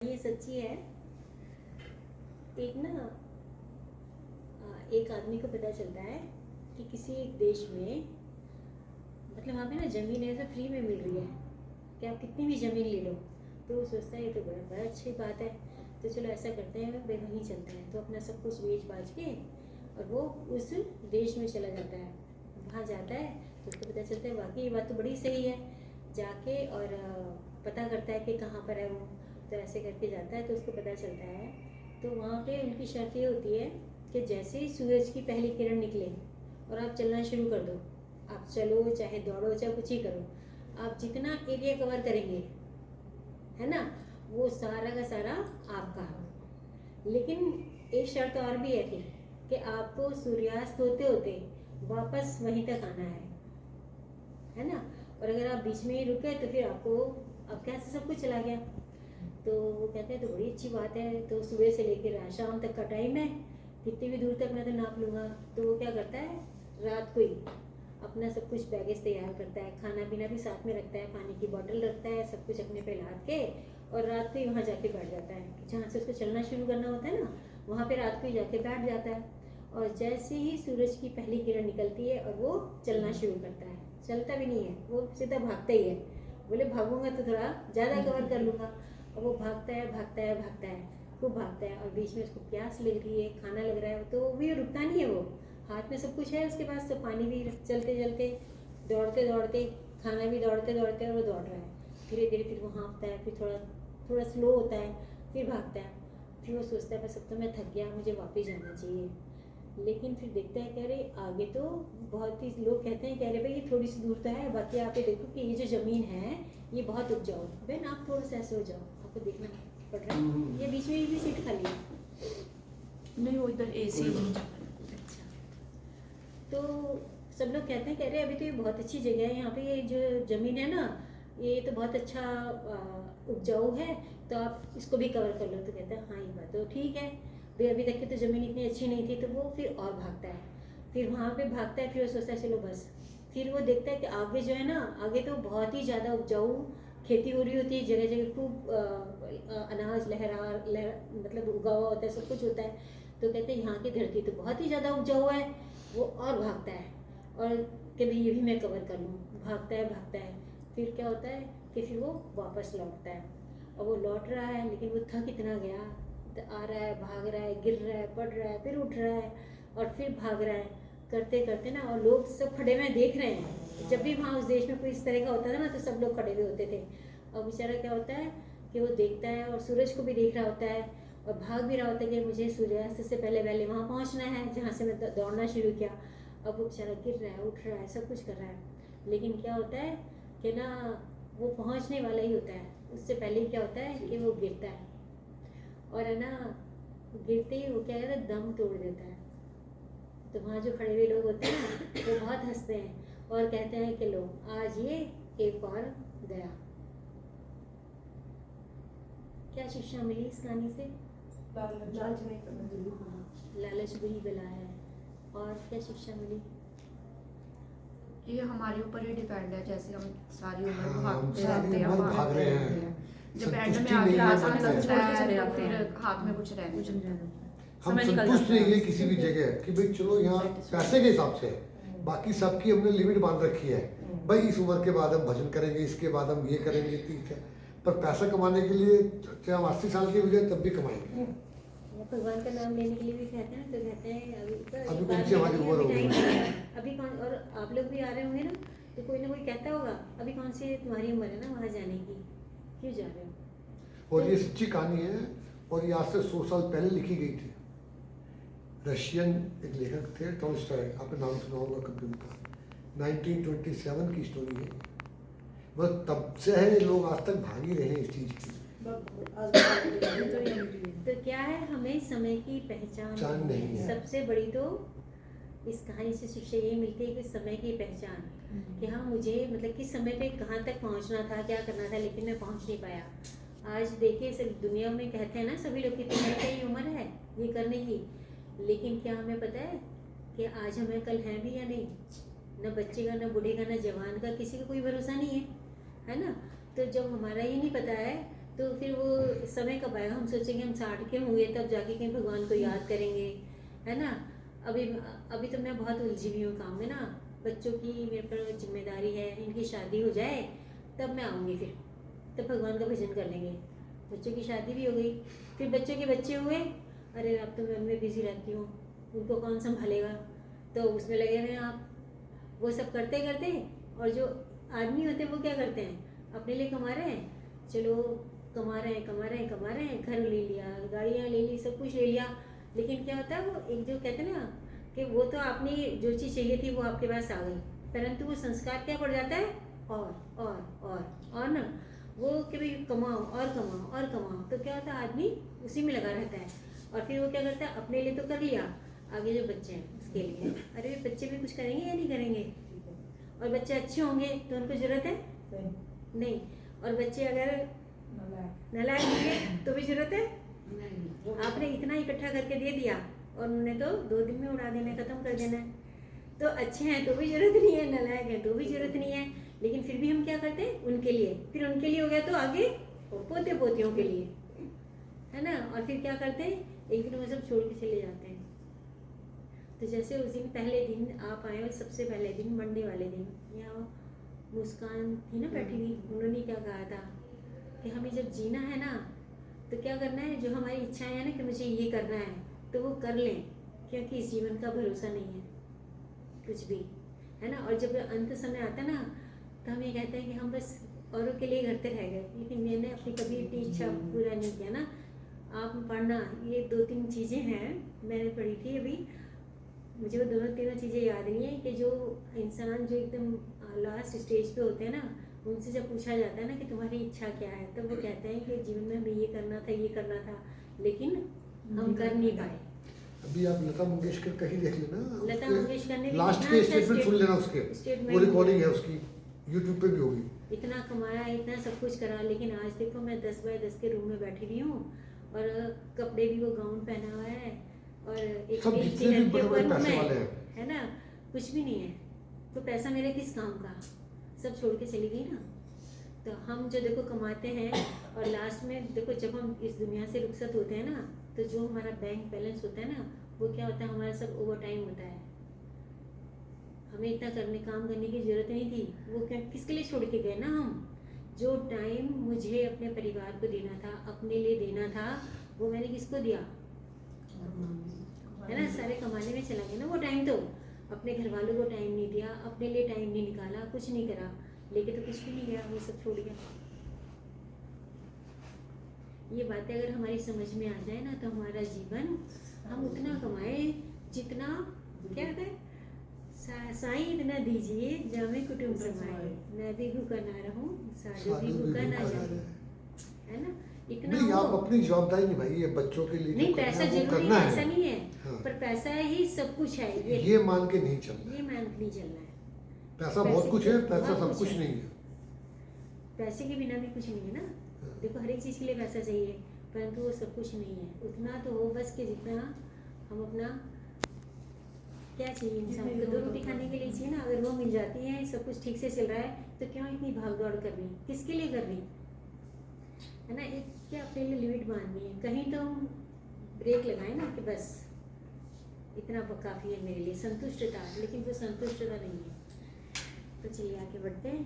ये सच्ची है। एक ना एक आदमी को पता चलता है कि किसी एक देश में मतलब वहाँ पे ना ज़मीन ऐसे फ्री में मिल रही है कि आप कितनी भी ज़मीन ले लो। तो वो सोचता है ये तो बड़ा अच्छी बात है, तो चलो ऐसा करते हैं वे वहीं चलते हैं। तो अपना सब कुछ बेच बाच के और वो उस देश में चला जाता है। वहाँ जाता है तो उसको पता चलता है वाकई ये बात तो बड़ी सही है। जाके और पता करता है कि कहाँ पर है वो। तो ऐसे करके जाता है तो उसको पता चलता है। तो वहाँ पे उनकी शर्त ये होती है कि जैसे ही सूरज की पहली किरण निकले और आप चलना शुरू कर दो, आप चलो चाहे दौड़ो चाहे कुछ ही करो, आप जितना एरिया कवर करेंगे है ना वो सारा का सारा आपका। लेकिन एक शर्त और भी है फिर कि आपको सूर्यास्त होते होते वापस वहीं तक आना है ना। और अगर आप बीच में ही रुके तो फिर आपको अब कैसे सब कुछ चला गया। तो वो कहते हैं तो बड़ी अच्छी बात है। तो सुबह से लेकर शाम तक का टाइम है, कितनी भी दूर तक मैं तो नाप लूँगा। तो वो क्या करता है रात को ही अपना सब कुछ बैगेज तैयार करता है, खाना पीना भी साथ में रखता है, पानी की बोतल रखता है, सब कुछ अपने पे लाद के और रात को ही वहाँ जाके बैठ जाता है। जहाँ से उसको चलना शुरू करना होता है ना वहाँ पे रात को ही जाके बैठ जाता है। और जैसे ही सूरज की पहली किरण निकलती है और वो चलना शुरू करता है, चलता भी नहीं है, वो सीधा भागता ही है। बोले भागूंगा तो थोड़ा ज़्यादा कवर कर लूँगा। और वो भागता है भागता है भागता है, खूब भागता है। और बीच में उसको प्यास लग रही है, खाना लग रहा है, तो भी रुकता नहीं है। वो हाथ में सब कुछ है उसके पास, तो पानी भी चलते चलते दौड़ते दौड़ते, खाना भी दौड़ते दौड़ते, और वो दौड़ रहा है। धीरे धीरे फिर वो हाँफता है, फिर थोड़ा थोड़ा स्लो होता है, फिर भागता है। फिर वो सोचता है बस अब तो मैं थक गया, मुझे वापस जाना चाहिए। लेकिन फिर देखता है कह रहे आगे तो बहुत ही लोग कहते हैं कह रहे भाई ये थोड़ी सी दूर तो है, बाकी आप ये देखो कि ये जो ज़मीन है ये बहुत उपजाऊ है। बहन आप थोड़ा सा ऐसे हो जाओ, आपको देखना पड़ रहा है। ये बीच में भी सीट खाली है। नहीं वो इधर एसी अच्छा, तो सब लोग कहते हैं कह रहे अभी तो ये बहुत अच्छी जगह है, यहाँ पे ये जो ज़मीन है ना ये तो बहुत अच्छा उपजाऊ है, तो आप इसको भी कवर कर लो। तो कहता है हाँ ये बात तो ठीक है भाई, अभी तक की तो ज़मीन इतनी अच्छी नहीं थी। तो वो फिर और भागता है, फिर वहाँ पे भागता है, फिर वो सोचता है चलो बस। फिर वो देखता है कि आगे जो है ना आगे तो बहुत ही ज़्यादा उपजाऊ खेती हो रही होती है, जगह जगह खूब अनाज लहर मतलब उगा हुआ होता है, सब कुछ होता है। तो कहते हैं यहाँ की धरती तो बहुत ही ज़्यादा उपजाऊ है। वो और भागता है और कि भाई ये भी मैं कवर कर लूँ। भागता है भागता है, फिर क्या होता है कि फिर वो वापस लौटता है। और वो लौट रहा है लेकिन वो थक इतना गया, तो आ रहा है भाग रहा है, गिर रहा है, पड़ रहा है, फिर उठ रहा है और फिर भाग रहा है, करते करते ना। और लोग सब खड़े हुए देख रहे हैं। जब भी वहाँ उस देश में कोई इस तरह का होता था ना तो सब लोग खड़े हुए होते थे। और बेचारा क्या होता है कि वो देखता है और सूरज को भी देख रहा होता है और भाग भी रहा होता है कि मुझे सूर्यास्त से पहले पहले वहाँ पहुँचना है जहाँ से मैं दौड़ना शुरू किया। अब वो बेचारा गिर रहा है, उठ रहा है, सब कुछ कर रहा है। लेकिन क्या होता है कि ना वो पहुँचने वाला ही होता है, उससे पहले ही क्या होता है कि वो गिरता है। और है ना गिरते ही वो क्या कहता है दम तोड़ देता है। तो वहाँ जो खड़े हुए लोग होते हैं ना वो बहुत हंसते हैं और कहते हैं कि लो आज ये एक और गया। क्या शिक्षा मिली इस कहानी से? लालच नहीं करना चाहिए। लालच बुरी बला है। और क्या शिक्षा मिली? ये हमारे ऊपर ही डिपेंड है, जैसे हम सारी उम्र हाँ, भागते सारी रहते हैं उम्र भाग रहे हैं, जब एंड में संतुष्टि आके नहीं है रास्ता में मन में। लगता है चले तो आते फिर हैं। हाथ में कुछ रहने कुछ नहीं लगता है। रहना। हम समय निकल संतुष्ट जाता नहीं है। है किसी भी जगह कि भाई चलो यहाँ पैसे के हिसाब से, बाकी सबकी हमने लिमिट बांध रखी है। भाई इस उम्र के बाद हम भजन करेंगे, इसके बाद हम ये करेंगे, ठीक है। पर पैसा कमाने के लिए चाहे हम 80 साल के भी जाए तब भी कमाएंगे। भगवान का नाम लेने के लिए भी कहते हैं तो कहते हैं अभी कौन सी हमारी उम्र हो गई है? अभी कौन, और आप लोग भी आ रहे होंगे ना तो कोई ना कोई कहता होगा अभी कौन सी तुम्हारी उम्र है ना वहाँ जाने की, क्यों जा रहे हो? और ये सच्ची कहानी है और ये आज से 100 साल पहले लिखी गई थी। रशियन एक लेखक थे टॉलस्टॉय, आपने नाम सुना होगा कभी उनका। 1927 की स्टोरी है। बस तब से है लोग आज तक भाग ही रहे हैं इस चीज़ की। तो क्या है हमें समय की पहचान नहीं है। सबसे बड़ी तो इस कहानी से शिक्षा ये मिलती है कि समय की पहचान, कि हाँ मुझे मतलब किस समय पे कहाँ तक पहुँचना था, क्या करना था, लेकिन मैं पहुँच नहीं पाया। आज देखिए सब दुनिया में कहते हैं ना सभी लोग कि तुम्हारी क्या ही उम्र है ये करने की, लेकिन क्या हमें पता है कि आज हमें कल हैं भी या नहीं? न बच्चे का, न बूढ़े का, न जवान का, किसी का कोई भरोसा नहीं है, है ना। तो जब हमारा ये नहीं पता है तो फिर वो समय कब आएगा, हम सोचेंगे हम 60 के होंगे तब जाके कहीं भगवान को याद करेंगे, है ना। अभी अभी तो मैं बहुत उलझी हुई हूँ काम में ना, बच्चों की मेरे पर जिम्मेदारी है, इनकी शादी हो जाए तब मैं आऊँगी, फिर तब भगवान का भजन कर लेंगे। बच्चों की शादी भी हो गई, फिर बच्चों के बच्चे हुए, अरे अब तो मैं उनमें बिजी रहती हूँ, उनको कौन संभालेगा, तो उसमें लगे हुए हैं आप। वो सब करते करते, और जो आदमी होते हैं वो क्या करते हैं, अपने लिए कमा रहे हैं, चलो कमा रहे हैं, घर ले लिया, गाड़ियाँ ले ली, सब कुछ ले लिया, लेकिन क्या होता है, वो एक जो कहते हैं ना कि वो तो आपने जो चीज़ चाहिए थी वो आपके पास आ गई, परंतु वो संस्कार क्या पड़ जाता है, और ना, वो कि भाई कमाओ और कमाओ और कमाओ, तो क्या होता है आदमी उसी में लगा रहता है, और फिर वो क्या करता है, अपने लिए तो कर लिया, आगे जो बच्चे हैं उसके लिए, अरे वे बच्चे भी कुछ करेंगे या नहीं करेंगे, और बच्चे अच्छे होंगे तो उनको जरूरत है नहीं, और बच्चे अगर नालायक होंगे तो भी जरूरत है, आपने इतना इकट्ठा करके दे दिया और उन्होंने तो 2 दिन में उड़ा देना, खत्म कर देना है। तो अच्छे हैं तो भी जरूरत नहीं है, नालायक है तो भी जरूरत नहीं है, लेकिन फिर भी हम क्या करते हैं उनके लिए, फिर उनके लिए हो गया तो आगे पोते पोतियों के लिए, है ना, और फिर क्या करते हैं, एक दिन वो सब छोड़ के चले जाते हैं। तो जैसे उस दिन पहले दिन आप आए, और सबसे पहले दिन मंडे वाले दिन यहाँ मुस्कान थी ना बैठी हुई, उन्होंने क्या कहा था कि हमें जब जीना है ना तो क्या करना है, जो हमारी इच्छाएं हैं ना कि मुझे ये करना है तो वो कर लें, क्योंकि इस जीवन का भरोसा नहीं है कुछ भी, है ना। और जब अंत समय आता ना तो हम ये कहते हैं कि हम बस औरों के लिए करते रह गए, लेकिन मैंने अपनी कभी अपनी इच्छा पूरा नहीं किया ना। आप पढ़ना, ये 2-3 चीज़ें हैं मैंने पढ़ी थी अभी, मुझे वो दोनों तीनों चीज़ें याद नहीं है, कि जो इंसान जो एकदम लास्ट स्टेज पे होते हैं ना, उनसे जब पूछा जाता है ना कि तुम्हारी इच्छा क्या है, तब वो कहते हैं कि जीवन में हमें ये करना था, लेकिन हम कर नहीं पाए। अभी आप लता मंगेशकर कहीं देख लेना, लता मंगेशकर ने भी लास्ट इतना के अच्छा स्टेटमेंट सुन लेना उसके, स्टेटमेंट वो रिकॉर्डिंग है उसकी, यूट्यूब पे भी होगी। इतना कमाया, इतना सब कुछ करा, लेकिन आज देखो मैं 10 बाय 10 के रूम में बैठी हुई हूँ, और कपड़े भी वो गाउन पहना हुआ है, और एक सब मेरी जितने भी चिकन के बड़े-बड़े ऊपर पैसे में, वाले हैं। है ना, कुछ भी नहीं है, तो पैसा मेरे किस काम का, सब छोड़ के चली गई ना। तो हम जो देखो कमाते हैं, और लास्ट में देखो जब हम इस दुनिया से रुखसत होते हैं ना, तो जो हमारा बैंक बैलेंस होता है ना, वो क्या होता है, हमारा सब ओवर टाइम होता है। हमें इतना काम करने की जरूरत नहीं थी, वो क्या किसके लिए छोड़ के गए ना हम, जो टाइम मुझे अपने परिवार को देना था, अपने लिए देना था, वो मैंने किसको दिया, है ना, सारे कमाने में चला गया ना वो टाइम, तो अपने घर वालों को टाइम नहीं दिया, अपने लिए टाइम नहीं निकाला, कुछ नहीं करा, लेके तो कुछ भी नहीं गया, वो सब छोड़ गया। ये बातें अगर हमारी समझ में आ जाए ना, तो हमारा जीवन, हम उतना कमाए जितना, क्या होता है, साईं इतना दीजिए जामे कुटुंब समाए, मैं भी भूखा ना रहूं साधु भी भूखा ना जाए, है ना, इतना नहीं, हो। आप अपनी जवाबदारी निभाइए बच्चों के लिए, नहीं, जो पैसा करना है वो जरूरी करना है, ऐसा है। नहीं है, हाँ। पर पैसा ही सब कुछ है, ये मान के नहीं चलना, ये मान के नहीं चलना है। पैसा बहुत कुछ है, पैसा बहुत सब कुछ है। नहीं है। पैसे के बिना भी कुछ नहीं है ना, देखो हर एक चीज़ के लिए पैसा चाहिए, परंतु वो सब कुछ नहीं है, उतना तो हो बस कि जितना हम अपना, क्या चाहिए इंसान को, 2 रोटी खाने के लिए चाहिए ना, अगर वो मिल जाती है, सब कुछ ठीक से चल रहा है, तो क्यों इतनी भाग दौड़ कर रही, किसके लिए कर रही, है ना। एक क्या अपने लिए लिमिट बांधनी है, कहीं तो हम ब्रेक लगाए ना कि बस इतना काफ़ी है मेरे लिए, संतुष्टता, लेकिन वो संतुष्टता नहीं है। तो चलिए आगे बढ़ते हैं।